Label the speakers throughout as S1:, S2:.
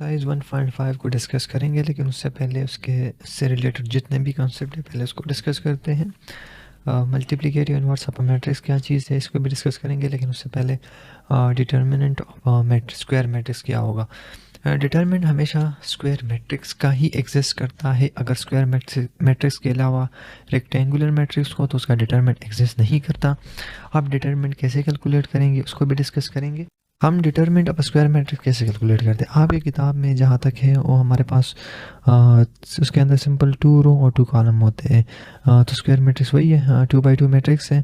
S1: Exercise 1.5 को discuss करेंगे, लेकिन उससे पहले उससे रिलेटेड जितने भी कॉन्सेप्ट है पहले उसको डिस्कस करते हैं। मल्टीप्लिकेटिव इनवर्स ऑफ मैट्रिक्स क्या चीज़ है इसको भी डिस्कस करेंगे, लेकिन उससे पहले डिटर्मिनेंट ऑफ स्क्वायर मैट्रिक्स क्या होगा। डिटर्मिनेंट हमेशा स्क्वायर मैट्रिक्स का ही एग्जिस्ट करता है। अगर स्क्वायर मैट्रिक्स के अलावा रेक्टेंगुलर मैट्रिक्स हो तो उसका डिटर्मिनेंट एग्जिस्ट नहीं करता। आप डिटर्मिनेंट कैसे कैलकुलेट करेंगे उसको भी डिस्कस करेंगे। हम डिटर्मिनेंट ऑफ स्क्वायर मैट्रिक्स कैसे कैलकुलेट करते हैं, आपकी किताब में जहाँ तक है वो हमारे पास उसके अंदर सिंपल 2 रो और 2 कॉलम होते हैं। तो स्क्वायर मैट्रिक्स वही है, 2x2 मैट्रिक्स है।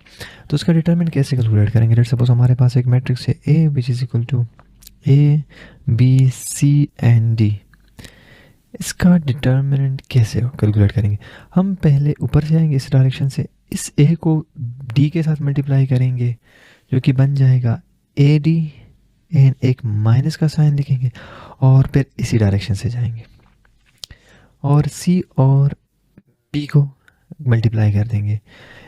S1: तो उसका डिटर्मिनेंट कैसे कैलकुलेट करेंगे। लेट्स सपोज हमारे पास एक मैट्रिक्स है A which is equal to A B C and D। इसका डिटर्मिनेंट कैसे कैलकुलेट करेंगे। हम पहले ऊपर से आएंगे इस डायरेक्शन से, इस A को D के साथ मल्टीप्लाई करेंगे जो कि बन जाएगा AD एंड एक माइनस का साइन लिखेंगे और फिर इसी डायरेक्शन से जाएंगे और C और B को मल्टीप्लाई कर देंगे।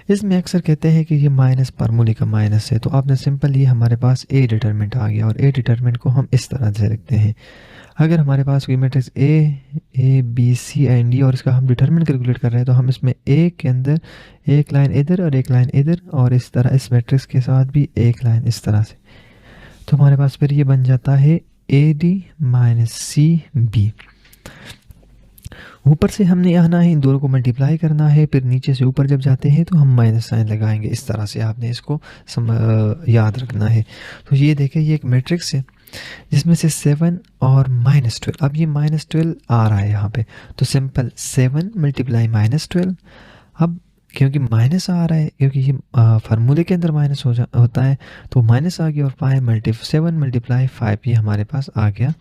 S1: इसमें अक्सर कहते हैं कि ये माइनस फार्मूले का माइनस है, तो आपने सिंपल ये हमारे पास A डिटरमिनेंट आ गया और A डिटरमिनेंट को हम इस तरह से लिखते हैं। अगर हमारे पास कोई matrix A B C and D और इसका हम डिटरमिनेंट कैलकुलेट कर रहे हैं तो हम इसमें A के अंदर एक लाइन इधर और एक लाइन इधर और इस तरह इस मैट्रिक्स के साथ भी एक लाइन इस तरह से, तो हमारे पास फिर ये बन जाता है AD माइनस CB। ऊपर से हमने आना है, इन दोनों को मल्टीप्लाई करना है, फिर नीचे से ऊपर जब जाते हैं तो हम माइनस साइन लगाएंगे। इस तरह से आपने इसको याद रखना है। तो ये देखें, ये एक मैट्रिक्स है जिसमें से 7 और -12। अब ये -12 आ रहा है यहाँ पे, तो सिंपल 7 मल्टीप्लाई -12। अब क्योंकि माइनस आ रहा है, क्योंकि ये फार्मूले के अंदर माइनस होता है, तो माइनस आ गया और 7 मल्टीप्लाई 5 ये हमारे पास आ गया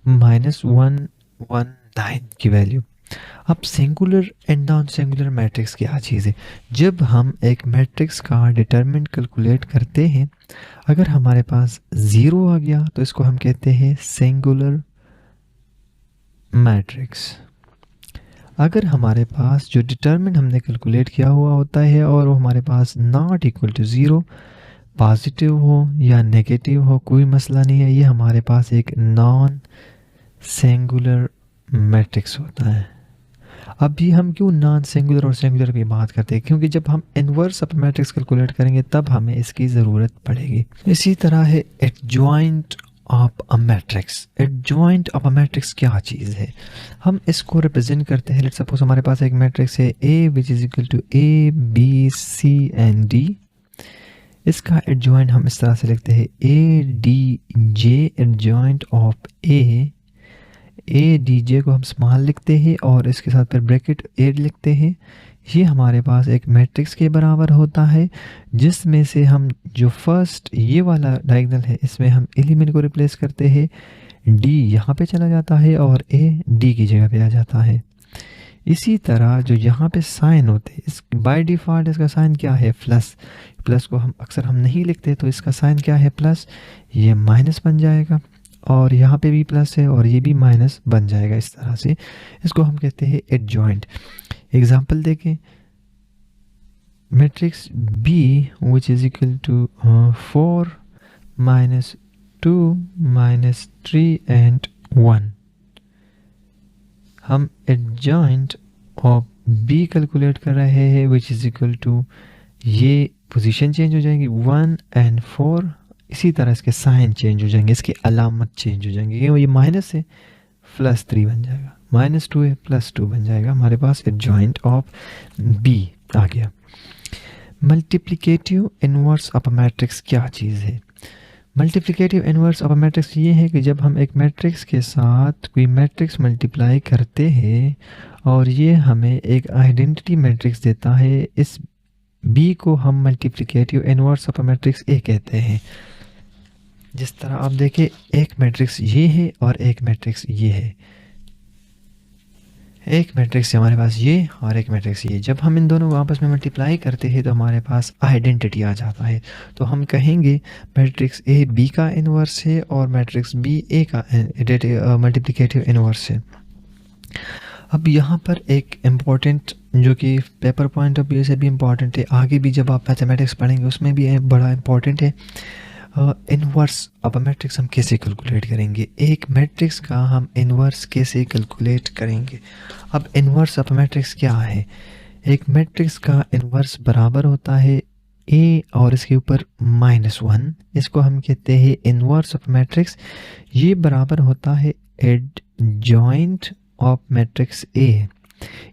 S1: -119 की वैल्यू। अब singular and non singular matrix क्या चीज़ है। जब हम एक मैट्रिक्स का डिटरमिनेंट कैलकुलेट करते हैं, अगर हमारे पास 0 आ गया तो इसको हम कहते हैं सिंगुलर मैट्रिक्स। अगर हमारे पास जो डिटरमिनेंट हमने कैलकुलेट किया हुआ होता है और वो हमारे पास नॉट इक्वल टू 0, पॉजिटिव हो या नेगेटिव हो कोई मसला नहीं है, ये हमारे पास एक नॉन सिंगुलर मैट्रिक्स होता है। अब ये हम क्यों नॉन सिंगुलर और सिंगुलर की बात करते हैं, क्योंकि जब हम इन्वर्स ऑफ मैट्रिक्स कैलकुलेट करेंगे तब हमें इसकी ज़रूरत पड़ेगी। इसी तरह है adjoint of a matrix. Adjoint of a matrix क्या चीज़ है, हम इसको रिप्रेजेंट करते हैं। लेट्स सपोज हमारे पास एक मैट्रिक्स है A which is equal to A B C and D। इसका एडजॉइंट हम इस तरह से लिखते हैं ADJ एडजॉइंट ऑफ ADJ को हम स्मॉल लिखते हैं और इसके साथ फिर ब्रैकेट 8 लिखते हैं। ये हमारे पास एक मैट्रिक्स के बराबर होता है जिसमें से हम जो फर्स्ट ये वाला डायगोनल है इसमें हम एलिमेंट को रिप्लेस करते हैं, D यहाँ पे चला जाता है और A D की जगह पे आ जाता है। इसी तरह जो यहाँ पे साइन होते हैं, इस बाय डिफ़ॉल्ट इसका साइन क्या है, प्लस। प्लस को हम अक्सर हम नहीं लिखते तो इसका साइन क्या है, प्लस। ये माइनस बन जाएगा और यहाँ पे भी प्लस है और ये भी माइनस बन जाएगा। इस तरह से इसको हम कहते हैं एडजॉइंट। एग्जाम्पल देखें, matrix B which is equal to 4 -2 -3 and 1। हम एडजॉइंट ऑफ B कैलकुलेट कर रहे हैं विच इज इक्वल टू, ये पोजीशन चेंज हो जाएगी 1 एंड 4। इसी तरह इसके साइन चेंज हो जाएंगे, इसकी अलामत चेंज हो जाएंगे, क्योंकि ये माइनस है +3 बन जाएगा, -2 है +2 बन जाएगा। हमारे पास एडजॉइंट ऑफ B आ गया। Multiplicative inverse of a matrix क्या चीज़ है। Multiplicative inverse of a matrix ये है कि जब हम एक मैट्रिक्स के साथ कोई मैट्रिक्स मल्टीप्लाई करते हैं और ये हमें एक आइडेंटिटी मैट्रिक्स देता है, इस B को हम multiplicative inverse of a matrix A कहते हैं। जिस तरह आप देखें, एक मैट्रिक्स ये है और एक मैट्रिक्स ये है। एक मैट्रिक्स हमारे पास ये और एक मैट्रिक्स ये। जब हम इन दोनों को आपस में मल्टीप्लाई करते हैं तो हमारे पास आइडेंटिटी आ जाता है, तो हम कहेंगे मैट्रिक्स A B का इनवर्स है और मैट्रिक्स B A का मल्टीप्लिकेटिव इनवर्स है। अब यहाँ पर एक इम्पॉर्टेंट जो कि पेपर पॉइंट ऑफ व्यू से भी इम्पॉर्टेंट है, आगे भी जब आप मैथमेटिक्स पढ़ेंगे उसमें भी बड़ा इम्पॉर्टेंट है। इन्वर्स अब मैट्रिक्स हम कैसे कैलकुलेट करेंगे, एक मैट्रिक्स का हम इन्वर्स कैसे कैलकुलेट करेंगे। अब इन्वर्स अब मैट्रिक्स क्या है, एक मैट्रिक्स का इन्वर्स बराबर होता है ए और इसके ऊपर -1, इसको हम कहते हैं इन्वर्स ऑफ मैट्रिक्स। ये बराबर होता है एडजॉइंट ऑफ मैट्रिक्स ए,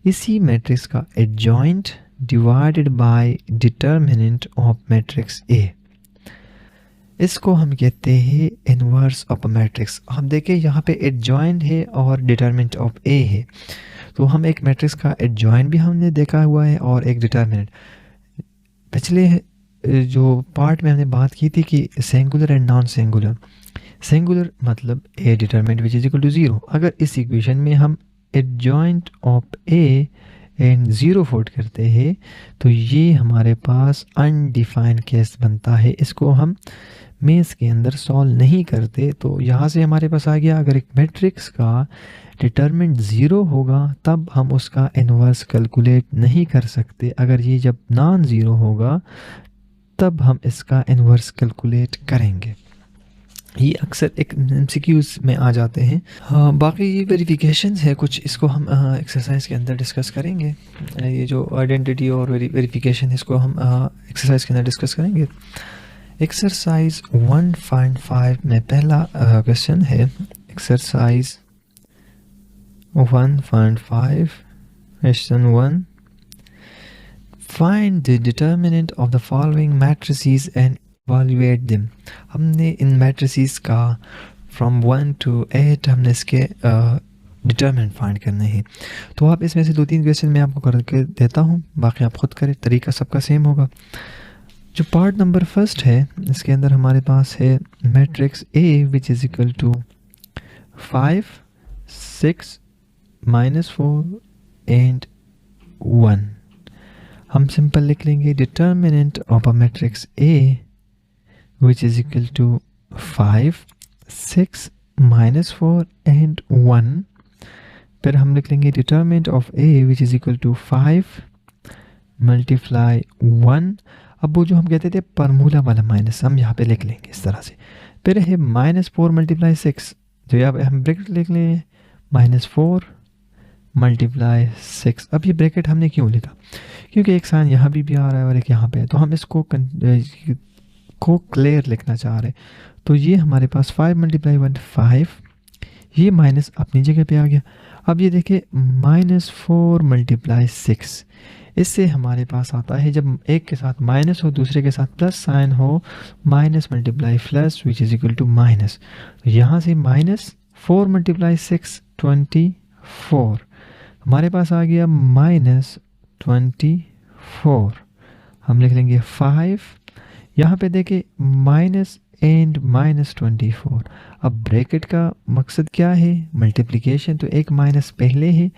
S1: इसी मैट्रिक्स का adjoint divided by determinant of matrix A, इसको हम कहते हैं इन्वर्स ऑफ मैट्रिक्स। हम देखें यहाँ पे एडजॉइंट है और डिटर्मिनेंट ऑफ ए है, तो हम एक मैट्रिक्स का एडजॉइंट भी हमने देखा हुआ है और एक डिटर्मिनेंट। पिछले जो पार्ट में हमने बात की थी कि singular and non singular, singular मतलब A determinant which is equal to 0। अगर इस इक्वेशन में हम adjoint of A and 0 fold करते हैं तो ये हमारे पास अनडिफाइंड केस बनता है, इसको हम मेंस के अंदर सॉल्व नहीं करते। तो यहाँ से हमारे पास आ गया, अगर एक मैट्रिक्स का डिटरमिनेंट 0 होगा तब हम उसका इन्वर्स कैलकुलेट नहीं कर सकते, अगर ये जब नॉन ज़ीरो होगा तब हम इसका इन्वर्स कैलकुलेट करेंगे। ये अक्सर एक एमसीक्यूज में आ जाते हैं। हाँ, बाकी ये वेरिफिकेशन है कुछ, इसको हम एक्सरसाइज के अंदर डिस्कस करेंगे। ये जो आइडेंटिटी और वेरिफिकेशन इसको हम एक्सरसाइज के अंदर डिस्कस करेंगे। एक्सरसाइज 1.5 में पहला क्वेश्चन है, exercise 1.5 question 1, find the determinant of the following matrices and evaluate them. हमने इन मैट्रिसेस का फ्रॉम 1 to 8 हमने इसके डिटर्मिनेंट फाइंड करने हैं। तो आप इसमें से 2-3 क्वेश्चन मैं आपको करके देता हूँ, बाकी आप खुद करें, तरीका सबका सेम होगा। जो पार्ट नंबर फर्स्ट है इसके अंदर हमारे पास है matrix A which is equal to 5, 6, -4 and 1। हम सिंपल लिख लेंगे determinant of a matrix A which is equal to 5, 6, -4 and 1। फिर हम लिख लेंगे determinant of a which is equal to 5 multiply 1। अब वो जो हम कहते थे परमूला वाला माइनस हम यहाँ पे लिख लेंगे इस तरह से। फिर है -4 multiply 6, जो यहाँ पे हम ब्रैकेट लिख लेंगे -4 multiply 6। अब ये ब्रैकेट हमने क्यों लिखा, क्योंकि एक साइन यहाँ भी आ रहा है और एक यहाँ पे है, तो हम इसको को क्लियर लिखना चाह रहे। तो ये हमारे पास 5 multiply 1 5, ये माइनस अपनी जगह पे आ गया। अब ये देखिए -4 multiply 6, इससे हमारे पास आता है जब एक के साथ माइनस हो दूसरे के साथ प्लस साइन हो, minus multiply plus which is equal to minus. तो यहाँ से -4 multiply 6 24, हमारे पास आ गया -24। हम लिख लेंगे 5, यहाँ पे देखिए माइनस एंड -24। अब ब्रैकेट का मकसद क्या है, मल्टीप्लिकेशन, तो एक माइनस पहले है,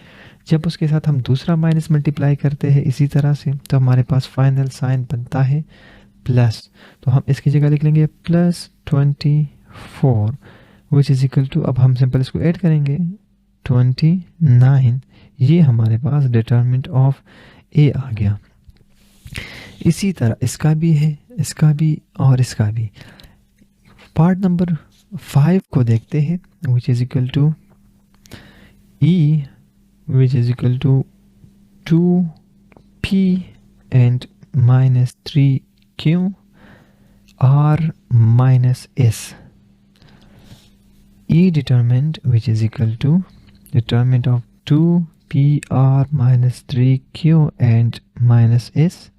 S1: जब उसके साथ हम दूसरा माइनस मल्टीप्लाई करते हैं इसी तरह से तो हमारे पास फाइनल साइन बनता है प्लस। तो हम इसकी जगह लिख लेंगे +24 विच इज़ इक्वल टू, अब हम सिंपल इसको ऐड करेंगे 29। ये हमारे पास डिटरमिनेंट ऑफ ए आ गया। इसी तरह इसका भी है, इसका भी और इसका भी। पार्ट नंबर 5 को देखते हैं, which is equal to E which is equal to 2p and -3q r minus s. E determinant which is equal to determinant of 2pr minus 3q and minus s.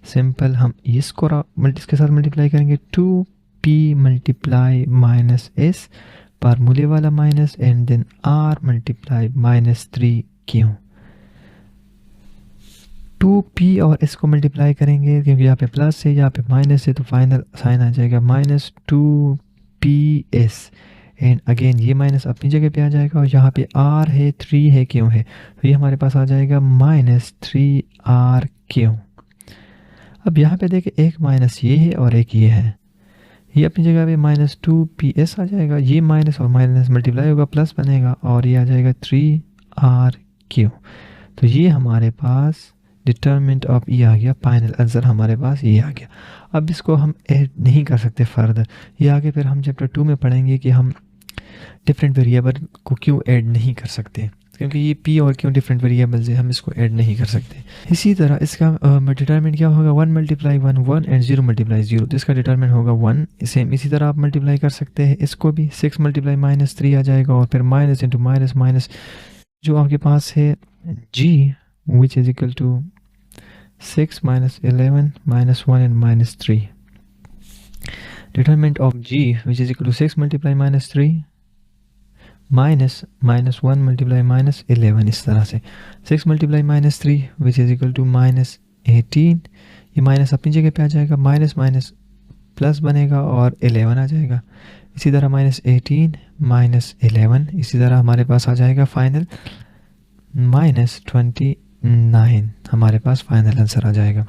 S1: Simple हम इसको इसके साथ multiply करेंगे 2p multiply minus s, फार्मूले वाला minus and then r multiply -3q। 2p और इसको multiply करेंगे क्योंकि यहाँ पे प्लस है यहाँ पे माइनस है, तो फाइनल साइन आ जाएगा -2ps एंड अगेन ये माइनस अपनी जगह पे आ जाएगा और यहाँ पे r है 3 है q है, तो ये हमारे पास आ जाएगा -3rq। अब यहाँ पे देखिए एक माइनस ये है और एक ये है, ये अपनी जगह पे -2ps आ जाएगा, ये माइनस और माइनस मल्टीप्लाई होगा प्लस बनेगा और ये आ जाएगा 3rq। तो ये हमारे पास डिटरमिनेंट ऑफ ई आ गया, फाइनल आंसर हमारे पास ये आ गया। अब इसको हम ऐड नहीं कर सकते फर्दर, ये आगे फिर हम चैप्टर 2 में पढ़ेंगे कि हम डिफरेंट वेरिएबल को क्यों ऐड नहीं कर सकते, क्योंकि ये पी और क्यों डिफरेंट वेरिएबल्स है, हम इसको ऐड नहीं कर सकते। इसी तरह इसका डिटरमिनेंट क्या होगा, 1 मल्टीप्लाई 1 1 एंड 0 मल्टीप्लाई 0, तो इसका डिटरमिनेंट होगा 1। सेम इसी तरह आप मल्टीप्लाई कर सकते हैं इसको भी, 6 मल्टीप्लाई -3 आ जाएगा और फिर माइनस इंटू माइनस माइनस जो आपके पास है g which is equal to 6 - 11 -1 and -3। Determinant of g which is equal to 6 multiply -3 -1 multiply -11, इस तरह से 6 multiply -3 which is equal to -18, ये माइनस अपनी जगह पे आ जाएगा, माइनस माइनस प्लस बनेगा और 11 आ जाएगा। इसी तरह -18 -11, इसी तरह हमारे पास आ जाएगा फाइनल -29, हमारे पास फाइनल आंसर आ जाएगा।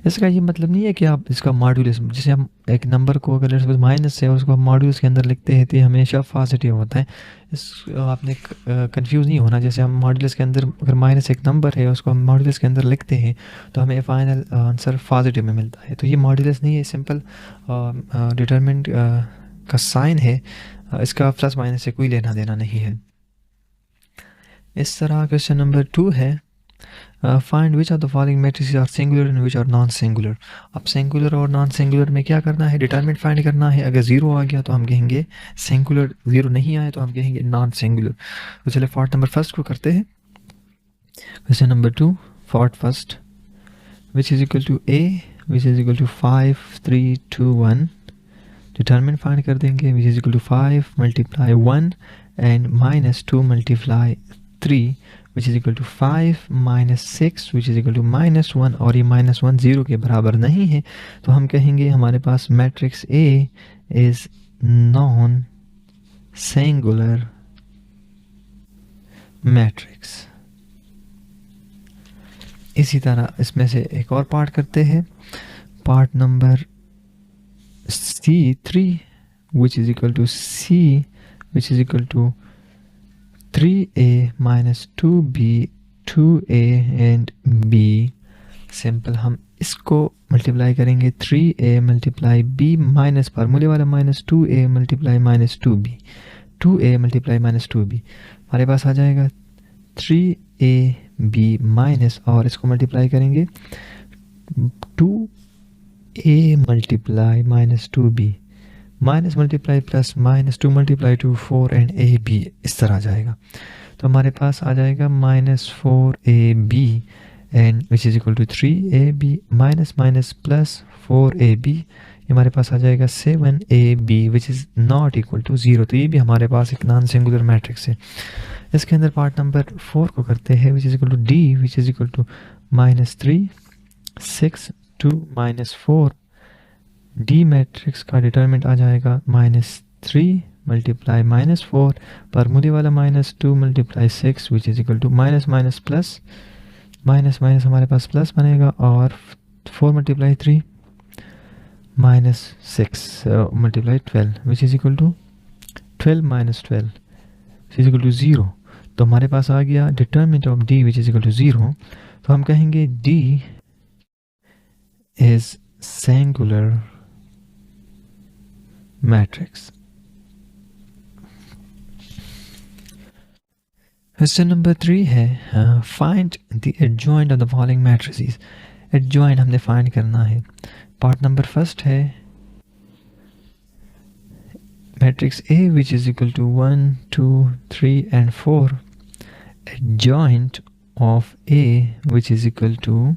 S1: इसका ये मतलब नहीं है कि आप इसका मॉड्यूलस, जैसे हम एक नंबर को अगर सपोज माइनस से उसको हम मॉड्यूलस के अंदर लिखते हैं तो ये हमेशा पॉजिटिव होता है। इस आपने कंफ्यूज नहीं होना, जैसे हम मॉड्यूलस के अंदर अगर माइनस एक नंबर है उसको हम मॉड्यूलस के अंदर लिखते हैं तो हमें फाइनल आंसर पॉजिटिव में मिलता है, तो ये मॉड्यूलस नहीं है, सिंपल डिटरमिनेंट का साइन है, इसका प्लस माइनस से कोई लेना देना नहीं है। इस तरह क्वेश्चन नंबर 2 है, find which of the following matrices are singular and which are non singular. अब सिंगुलर और नॉन सिंगुलर में क्या करना है, डिटरमिनेंट फाइंड करना है। अगर 0 आ गया तो हम कहेंगे सिंगुलर, 0 नहीं आया तो हम कहेंगे नॉन सिंगुलर। तो चले पार्ट नंबर फर्स्ट को करते हैं। Question number 2, part first, which is equal to a which is equal to 5 3 2 1। Determinant find कर देंगे, which is equal to 5 multiply 1 and -2 multiply 3 which is equal to 5 - 6 which is equal to -1, और ये -1 0 के बराबर नहीं है तो हम कहेंगे हमारे पास matrix A is non singular matrix. इसी तरह इसमें से एक और पार्ट करते हैं, part number C3 which is equal to C which is equal to 3a - 2b 2a and b। Simple हम इसको मल्टीप्लाई करेंगे, 3a मल्टीप्लाई b माइनस फार्मूले वाला -2a multiply -2b 2a multiply -2b, हमारे पास आ जाएगा 3ab माइनस, और इसको मल्टीप्लाई करेंगे 2a multiply -2b minus multiply plus -2 multiply 2 4 and A B, इस तरह आ जाएगा। तो हमारे पास आ जाएगा -4ab and which is equal to 3ab minus minus plus 4ab, ये हमारे पास आ जाएगा 7ab which is not equal to 0। तो ये भी हमारे पास एक नॉन सिंगुलर मैट्रिक्स है। इसके अंदर पार्ट नंबर 4 को करते हैं, which is equal to d which is equal to -3 6 2 -4। D matrix का डिटरमिनेंट आ जाएगा -3 मल्टीप्लाई -4 फार्मूले वाला -2 multiply 6 which is equal to minus minus plus minus minus, हमारे पास प्लस बनेगा, और 4 multiply 3 -6 multiply 12 which is equal to 12 -12 which is equal to 0। तो हमारे पास आ गया determinant of D which is equal to 0। तो हम कहेंगे D is singular matrix. Question number 3 है, find the adjoint of the following matrices. Adjoint हमने फाइंड करना है। पार्ट नंबर फर्स्ट है matrix A which is equal to 1 2 3 and 4, adjoint of A which is equal to,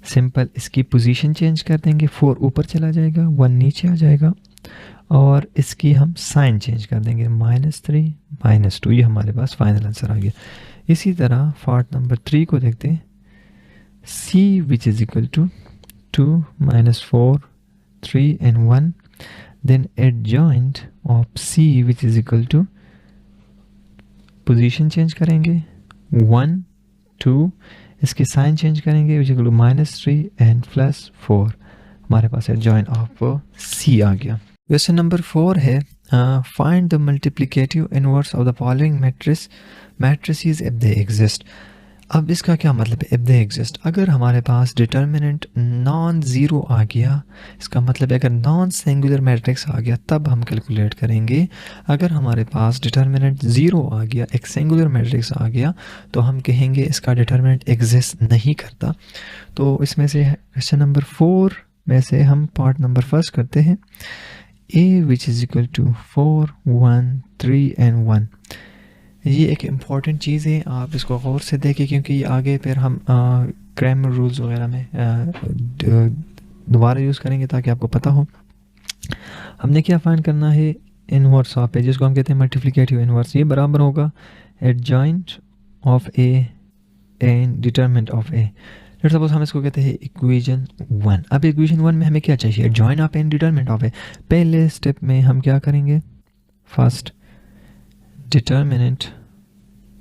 S1: simple इसकी position change कर देंगे, 4 ऊपर चला जाएगा 1 नीचे आ जाएगा, और इसकी हम साइन चेंज कर देंगे -3 -2, ये हमारे पास फाइनल आंसर आ गया। इसी तरह पार्ट नंबर 3 को देखते हैं, C which is equal to 2 -4 3 and 1, then adjoint of C which is equal to, position change करेंगे 1 2, इसके साइन चेंज करेंगे विच इक्वल टू -3 एंड +4, हमारे पास एडजॉइंट ऑफ C आ गया। क्वेश्चन नंबर 4 है, find the multiplicative inverse of the following matrices if they exist. अब इसका क्या मतलब है, इफ दे एग्जिस्ट, अगर हमारे पास डिटर्मिनेंट नॉन ज़ीरो आ गया, इसका मतलब है अगर नॉन सिंगुलर मैट्रिक्स आ गया तब हम कैलकुलेट करेंगे। अगर हमारे पास डिटर्मिनेंट ज़ीरो आ गया, एक सिंगुलर मैट्रिक्स आ गया, तो हम कहेंगे इसका डिटर्मिनेंट एग्जिस्ट नहीं करता। तो इसमें से क्वेश्चन नंबर 4 में से हम पार्ट नंबर फर्स्ट करते हैं, A which is equal to 4 1 3 and 1। ये एक इम्पॉर्टेंट चीज़ है, आप इसको गौर से देखें क्योंकि आगे फिर हम ग्रामर रूल्स वगैरह में दोबारा यूज़ करेंगे ताकि आपको पता हो। हमने क्या फाइंड करना है, इनवर्स ऑफ ए, जिसको हम कहते हैं मल्टीप्लिकेटिव इनवर्स। ये बराबर होगा adjoint of A and determinant of A. Let's suppose हम इसको कहते हैं इक्वेशन 1। अब इक्वेशन 1 में हमें क्या चाहिए, adjoint of A and determinant of A. पहले स्टेप में हम क्या करेंगे, first determinant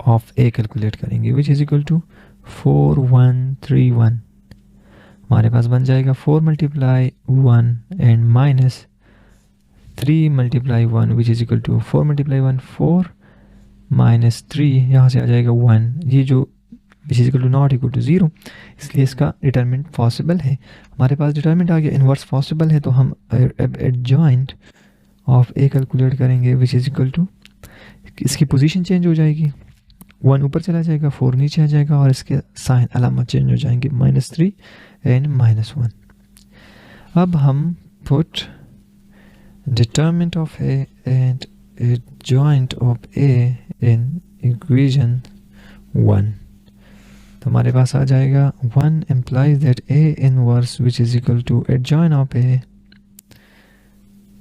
S1: of A calculate करेंगे, विच इज इक्वल टू 4 1 3 1। हमारे पास बन जाएगा 4 multiply 1 and minus 3 multiply 1 which is equal to 4 multiply 1 4 minus 3, यहाँ से आ जाएगा 1, ये जो which is equal to not equal to 0, इसलिए इसका डिटर्मिनेंट पॉसिबल है। हमारे पास डिटर्मिनेंट आ गया, इन्वर्स पॉसिबल है, तो हम एडजॉइंट ऑफ ए कैलकुलेट करेंगे, विच इज इक्वल टू, इसकी पोजीशन चेंज हो जाएगी, 1 ऊपर चला जाएगा 4 नीचे आ जाएगा और इसके साइन अलामत चेंज हो जाएंगे, -3 एंड -1। अब हम put determinant of A and adjoint of A in equation 1। तो हमारे पास आ जाएगा 1 implies that A inverse which is equal to adjoint of A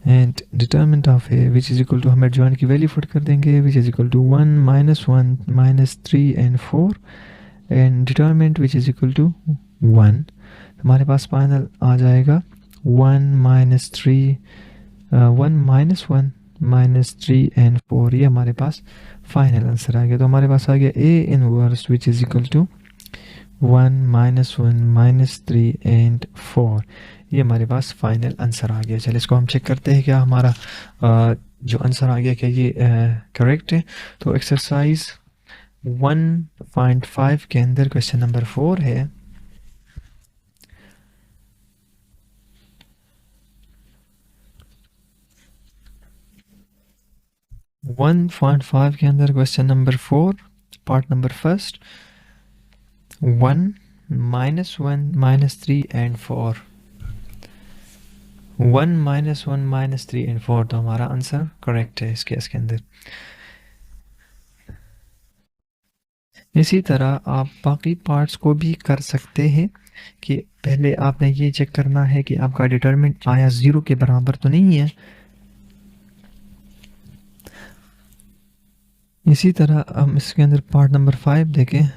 S1: and determinant of A which is equal to, हम adjoint की value put कर देंगे, which is equal to 1 -1 -3 and 4 and determinant which is equal to 1। हमारे पास final आ जाएगा 1 -3 1 -3 and 4, ये हमारे पास final answer आ गया। तो हमारे पास आ गया A inverse which is equal to 1 -1 -3 and 4, ये हमारे पास फाइनल आंसर आ गया। चलिए इसको हम चेक करते हैं क्या हमारा जो आंसर आ गया क्या ये करेक्ट है। तो एक्सरसाइज 1.5 के अंदर क्वेश्चन नंबर 4 है, वन पॉइंट फाइव के अंदर question number 4 part number first, 1 -1 -3 and 4, 1 -1 -3 and 4, तो हमारा आंसर करेक्ट है इस केस के अंदर। इसी तरह आप बाकी पार्ट्स को भी कर सकते हैं कि पहले आपने ये चेक करना है कि आपका डिटरमिनेंट आया 0 के बराबर तो नहीं है। इसी तरह हम इसके अंदर पार्ट नंबर 5 देखें,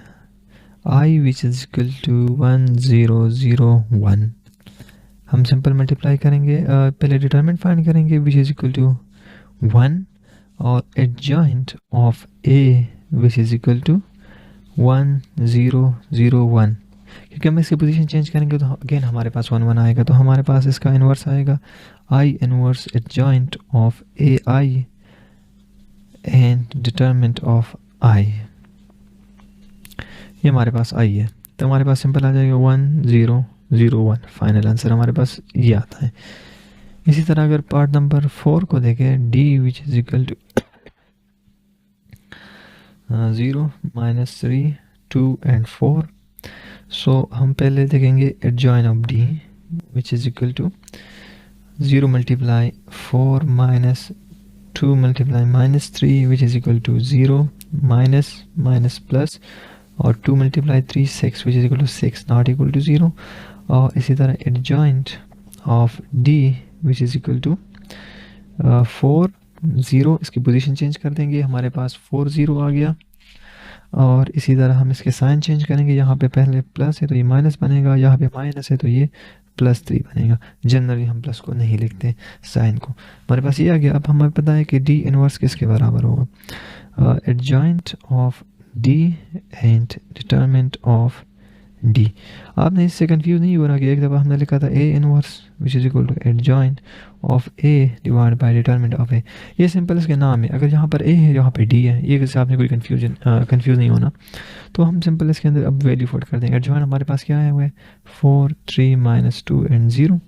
S1: I which is equal to 1 0 0 1। हम सिंपल मल्टीप्लाई करेंगे, पहले डिटरमिनेंट फाइंड करेंगे विच इज इक्वल टू 1 और adjoint of A which is equal to 1 0 0 1, क्योंकि हम इसकी पोजीशन चेंज करेंगे तो अगेन हमारे पास 1 1 आएगा। तो हमारे पास इसका इन्वर्स आएगा I inverse adjoint of AI and determinant of I, ये हमारे पास I है। तो हमारे पास सिंपल आ जाएगा 1 0 0 1, फाइनल आंसर हमारे पास ये आता है। इसी तरह अगर पार्ट नंबर 4 को देखें, D which is equal to 0 -3 2 and 4, so हम पहले देखेंगे adjoint of D which is equal to 0 multiply 4 -2 multiply -3 which is equal to 0 minus plus और 2 multiply 3 6 which is equal to 6 not equal to 0। और इसी तरह adjoint of D which is equal to 4 0, इसकी position change कर देंगे, हमारे पास 4 0 आ गया। और इसी तरह हम इसके साइन चेंज करेंगे, यहाँ पे पहले प्लस है तो ये माइनस बनेगा, यहाँ पे माइनस है तो ये +3 बनेगा। जनरली हम प्लस को नहीं लिखते साइन को। हमारे पास ये आ गया। अब हमें पता है कि D इनवर्स किसके बराबर होगा, adjoint of D and determinant of D. आपने इससे कंफ्यूज नहीं होना कि एक दफ़ा हमने लिखा था A inverse which is equal to adjoint of A divide by determinant of A. ये सिंपल इसके नाम है, अगर यहाँ पर ए है यहाँ पे डी है, ये किसी आपने कोई कंफ्यूज नहीं होना। तो हम सिंपल इसके अंदर अब वैल्यू पुट कर देंगे। एडजॉइंट हमारे पास क्या आया हुआ है 4 3 -2 एंड 0।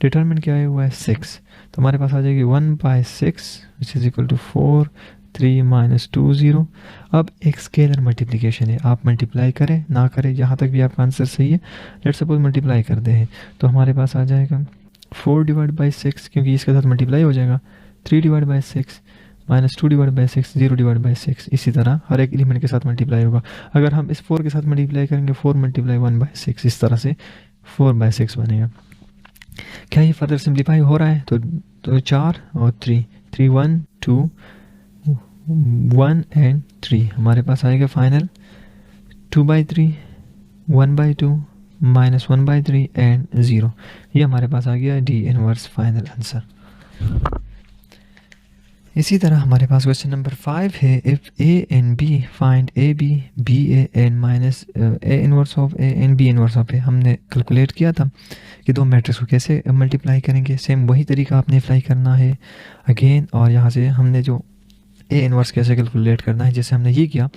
S1: डिटरमिनेंट क्या आया हुआ है 6, तो हमारे पास आ जाएगी 1/6 विच इज़ इक्वल टू 4 3 -2 0। अब एक स्केलर मल्टीप्लिकेशन है, आप मल्टीप्लाई करें ना करें, जहाँ तक भी आपका आंसर सही है। लेट सपोज मल्टीप्लाई कर दे हैं, तो हमारे पास आ जाएगा 4 डिवाइड बाई 6, क्योंकि इसके साथ मल्टीप्लाई हो जाएगा, 3 divide by 6 -2 divide by 6 0 divide by 6। इसी तरह हर एक एलिमेंट के साथ मल्टीप्लाई होगा। अगर हम इस 4 के साथ मल्टीप्लाई करेंगे 4 × 1/6, इस तरह से 4/6 बनेगा। क्या ये फर्दर सिंप्लीफाई हो रहा है? तो 4 और 3 3 1 2 1 एंड 3 हमारे पास आएगा फाइनल 2/3 1/2 -1/3 एंड 0। ये हमारे पास आ गया डी इनवर्स फाइनल आंसर। इसी तरह हमारे पास क्वेश्चन नंबर 5 है, if A and B find A B B A and minus A inverse of A and B inverse of A. हमने कैलकुलेट किया था कि दो मैट्रिक्स को कैसे मल्टीप्लाई करेंगे। सेम वही तरीका आपने अप्लाई करना है अगेन, और यहाँ से हमने जो ए इनवर्स कैसे कैलकुलेट करना है, जैसे हमने ये किया।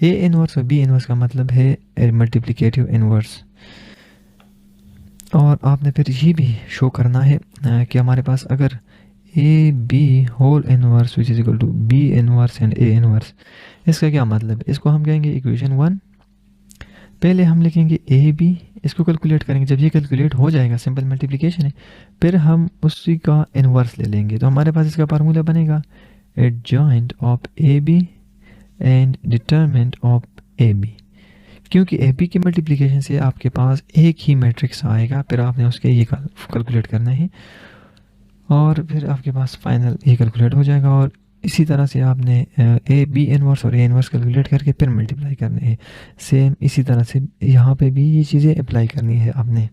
S1: ए इनवर्स और बी इनवर्स का मतलब है मल्टीप्लिकेटिव इनवर्स, और आपने फिर ये भी शो करना है कि हमारे पास अगर A B whole inverse which is equal to B inverse and A inverse, इसका क्या मतलब है? इसको हम कहेंगे इक्वेशन 1। पहले हम लिखेंगे ए बी, इसको कैलकुलेट करेंगे। जब ये कैलकुलेट हो जाएगा, सिंपल मल्टीप्लिकेशन है, फिर हम उसी का इनवर्स ले लेंगे। तो हमारे पास इसका फार्मूला बनेगा adjoint of A B and determinant of A B. क्योंकि ए बी की मल्टीप्लिकेशन से आपके पास एक ही मैट्रिक्स आएगा, फिर आपने उसके ये कैलकुलेट करना है, और फिर आपके पास फाइनल ये कैलकुलेट हो जाएगा। और इसी तरह से आपने ए बी इनवर्स और ए इनवर्स कैलकुलेट करके फिर मल्टीप्लाई करने हैं। सेम इसी तरह से यहाँ पे भी ये चीज़ें अप्लाई करनी है आपने।